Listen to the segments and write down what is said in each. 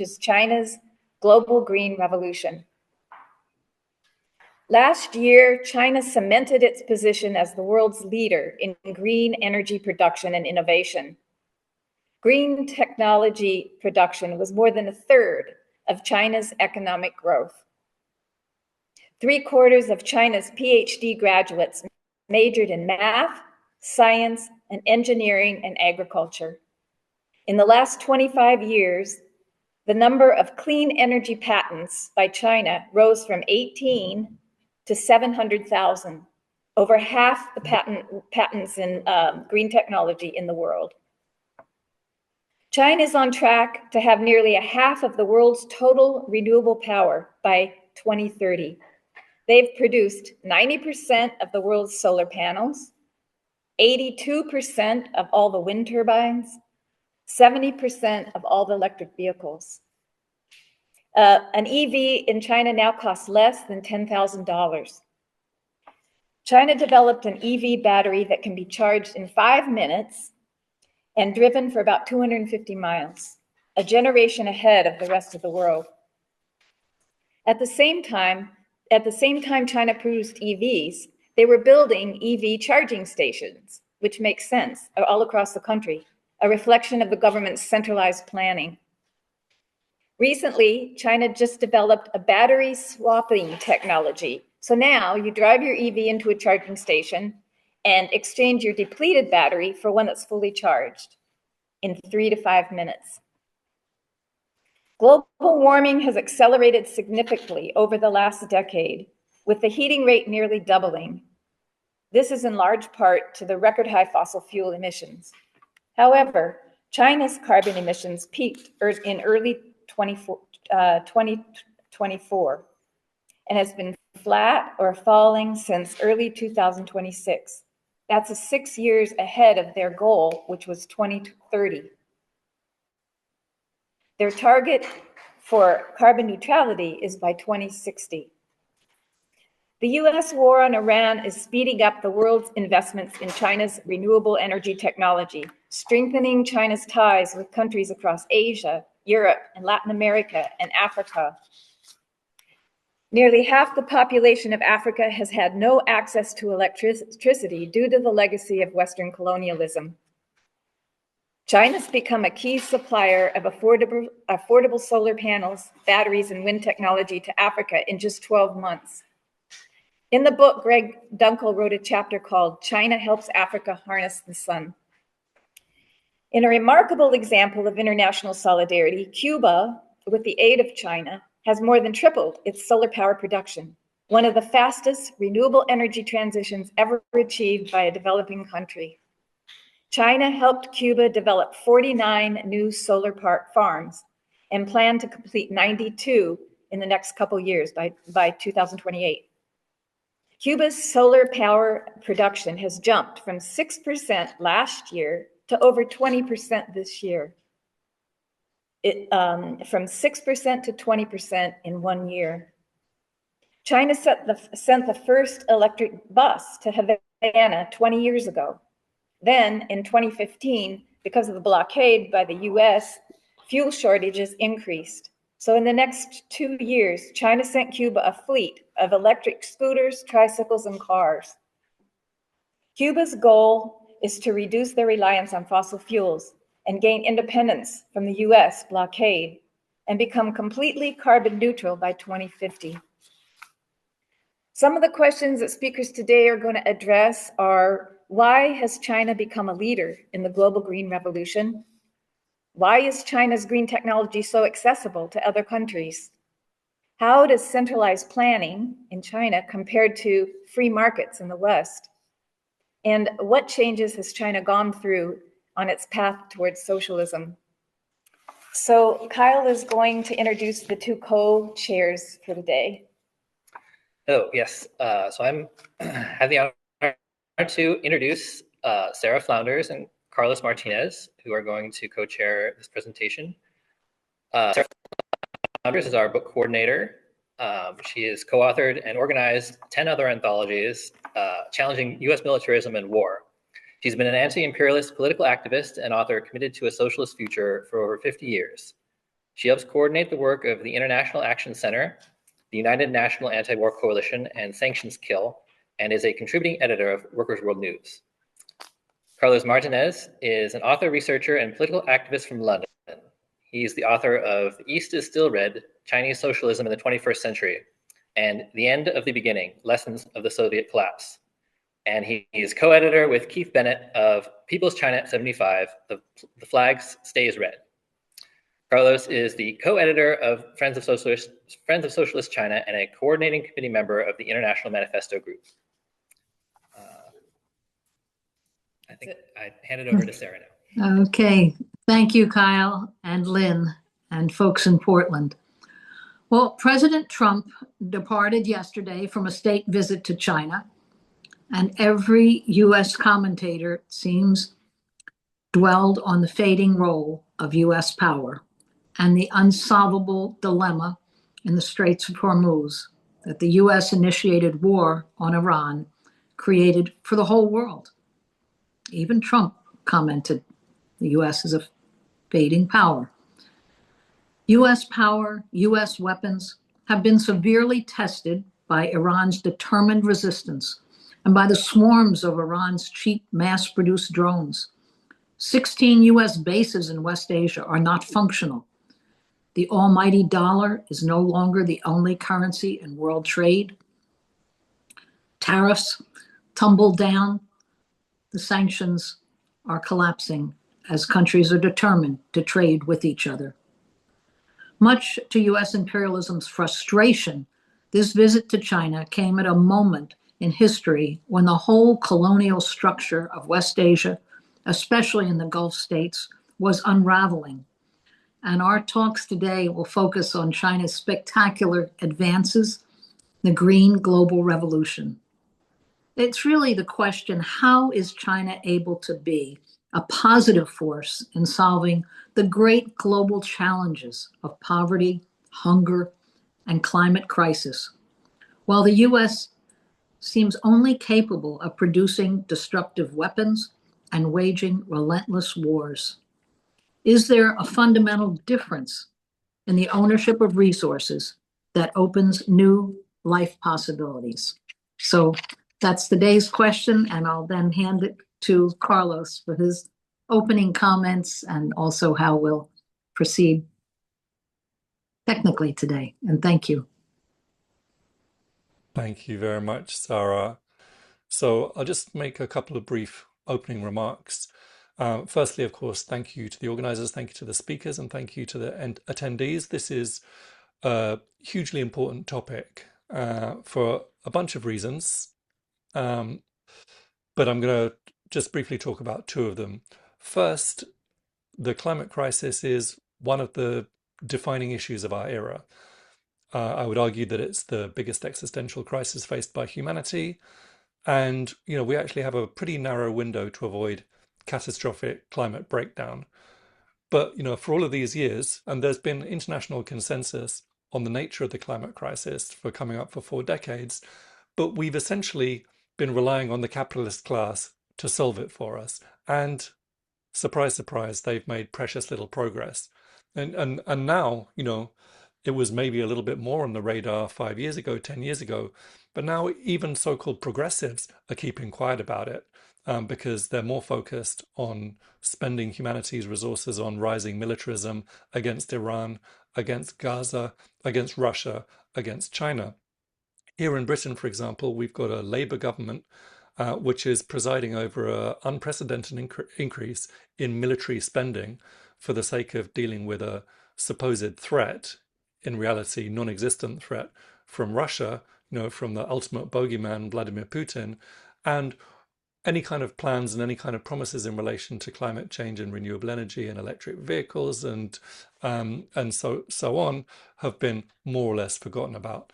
is China's global green revolution. Last year, China cemented its position as the world's leader in green energy production and innovation. Green technology production was more than a third of China's economic growth. 3/4 of China's PhD graduates majored in math, science, and engineering and agriculture. In the last 25 years, the number of clean energy patents by China rose from 18 to 700,000, over half the patents in green technology in the world. China is on track to have nearly a half of the world's total renewable power by 2030. They've produced 90% of the world's solar panels, 82% of all the wind turbines, 70% of all the electric vehicles. An EV in China now costs less than $10,000. China developed an EV battery that can be charged in 5 minutes and driven for about 250 miles, a generation ahead of the rest of the world. At the same time China produced EVs, they were building EV charging stations, which makes sense, all across the country, a reflection of the government's centralized planning. Recently, China just developed a battery swapping technology. So now you drive your EV into a charging station and exchange your depleted battery for one that's fully charged in 3 to 5 minutes. Global warming has accelerated significantly over the last decade, with the heating rate nearly doubling. This is in large part to the record high fossil fuel emissions. However, China's carbon emissions peaked in early 2024 and has been flat or falling since early 2026. That's 6 years ahead of their goal, which was 2030. Their target for carbon neutrality is by 2060. The US war on Iran is speeding up the world's investments in China's renewable energy technology, strengthening China's ties with countries across Asia, Europe, and Latin America, and Africa. Nearly half the population of Africa has had no access to electricity due to the legacy of Western colonialism. China's become a key supplier of affordable solar panels, batteries, and wind technology to Africa in just 12 months. In the book, Greg Dunkel wrote a chapter called China Helps Africa Harness the Sun. In a remarkable example of international solidarity, Cuba, with the aid of China, has more than tripled its solar power production, one of the fastest renewable energy transitions ever achieved by a developing country. China helped Cuba develop 49 new solar park farms and plan to complete 92 in the next couple years by 2028. Cuba's solar power production has jumped from 6% last year to over 20% this year. From 6% to 20% in 1 year. China sent the first electric bus to Havana 20 years ago. Then in 2015, because of the blockade by the US, fuel shortages increased. So in the next 2 years, China sent Cuba a fleet of electric scooters, tricycles, and cars. Cuba's goal is to reduce their reliance on fossil fuels and gain independence from the US blockade and become completely carbon neutral by 2050. Some of the questions that speakers today are going to address are, why has China become a leader in the global green revolution? Why is China's green technology so accessible to other countries? How does centralized planning in China compare to free markets in the West? And what changes has China gone through on its path towards socialism? So Kyle is going to introduce the two co-chairs for the day. Oh, yes. So I'm have the honor to introduce Sara Flounders and Carlos Martinez, who are going to co-chair this presentation. Sara Flounders is our book coordinator. She has co-authored and organized 10 other anthologies challenging US militarism and war. She's been an anti-imperialist political activist and author committed to a socialist future for over 50 years. She helps coordinate the work of the International Action Center, the United National Anti-War Coalition, and Sanctions Kill, and is a contributing editor of Workers' World News. Carlos Martinez is an author, researcher, and political activist from London. He's the author of The East is Still Red, Chinese Socialism in the 21st Century, and The End of the Beginning, Lessons of the Soviet Collapse. And he is co-editor with Keith Bennett of People's China at 75, The Flag Stays Red. Carlos is the co-editor of Friends of Socialist China and a coordinating committee member of the International Manifesto Group. I think I hand it over to Sara now. Okay, thank you, Kyle and Lynn and folks in Portland. Well, President Trump departed yesterday from a state visit to China, and every U.S. commentator, it seems, dwelled on the fading role of U.S. power and the unsolvable dilemma in the Straits of Hormuz that the U.S. initiated war on Iran created for the whole world. Even Trump commented the U.S. is a fading power. U.S. power, U.S. weapons have been severely tested by Iran's determined resistance and by the swarms of Iran's cheap mass-produced drones. 16 U.S. bases in West Asia are not functional. The almighty dollar is no longer the only currency in world trade. Tariffs tumbled down. The sanctions are collapsing as countries are determined to trade with each other. Much to U.S. imperialism's frustration, this visit to China came at a moment in history when the whole colonial structure of West Asia, especially in the Gulf states, was unraveling. And our talks today will focus on China's spectacular advances, the green global revolution. It's really the question, how is China able to be a positive force in solving the great global challenges of poverty, hunger, and climate crisis, while the U.S. seems only capable of producing destructive weapons and waging relentless wars? Is there a fundamental difference in the ownership of resources that opens new life possibilities? So that's today's question, and I'll then hand it to Carlos for his opening comments and also how we'll proceed technically today. And thank you. Thank you very much, Sara. So I'll just make a couple of brief opening remarks. Firstly, of course, thank you to the organizers, thank you to the speakers, and thank you to the attendees. This is a hugely important topic for a bunch of reasons, but I'm going to just briefly talk about two of them. First, the climate crisis is one of the defining issues of our era. I would argue that it's the biggest existential crisis faced by humanity. And, we actually have a pretty narrow window to avoid catastrophic climate breakdown. But, for all of these years, and there's been international consensus on the nature of the climate crisis for coming up for 4 decades, but we've essentially been relying on the capitalist class to solve it for us. And surprise, surprise, they've made precious little progress. And now, it was maybe a little bit more on the radar 5 years ago, 10 years ago, but now even so-called progressives are keeping quiet about it because they're more focused on spending humanity's resources on rising militarism against Iran, against Gaza, against Russia, against China. Here in Britain, for example, we've got a Labour government which is presiding over an unprecedented increase in military spending for the sake of dealing with a supposed threat, in reality non-existent threat from Russia, from the ultimate bogeyman, Vladimir Putin, and any kind of plans and any kind of promises in relation to climate change and renewable energy and electric vehicles and so on have been more or less forgotten about.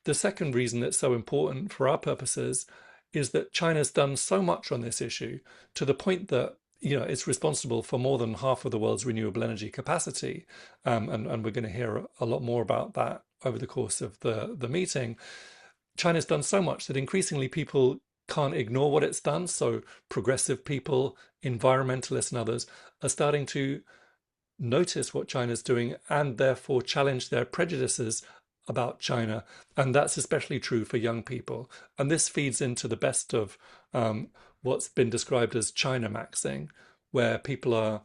The second reason it's so important for our purposes is that China's done so much on this issue to the point that it's responsible for more than half of the world's renewable energy capacity. And we're going to hear a lot more about that over the course of the meeting. China's done so much that increasingly people can't ignore what it's done. So progressive people, environmentalists and others are starting to notice what China's doing and therefore challenge their prejudices about China. And that's especially true for young people. And this feeds into the best of what's been described as China maxing, where people are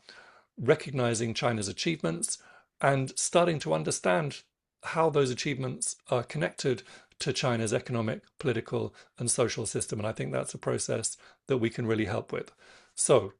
recognizing China's achievements and starting to understand how those achievements are connected to China's economic, political, and social system. And I think that's a process that we can really help with. So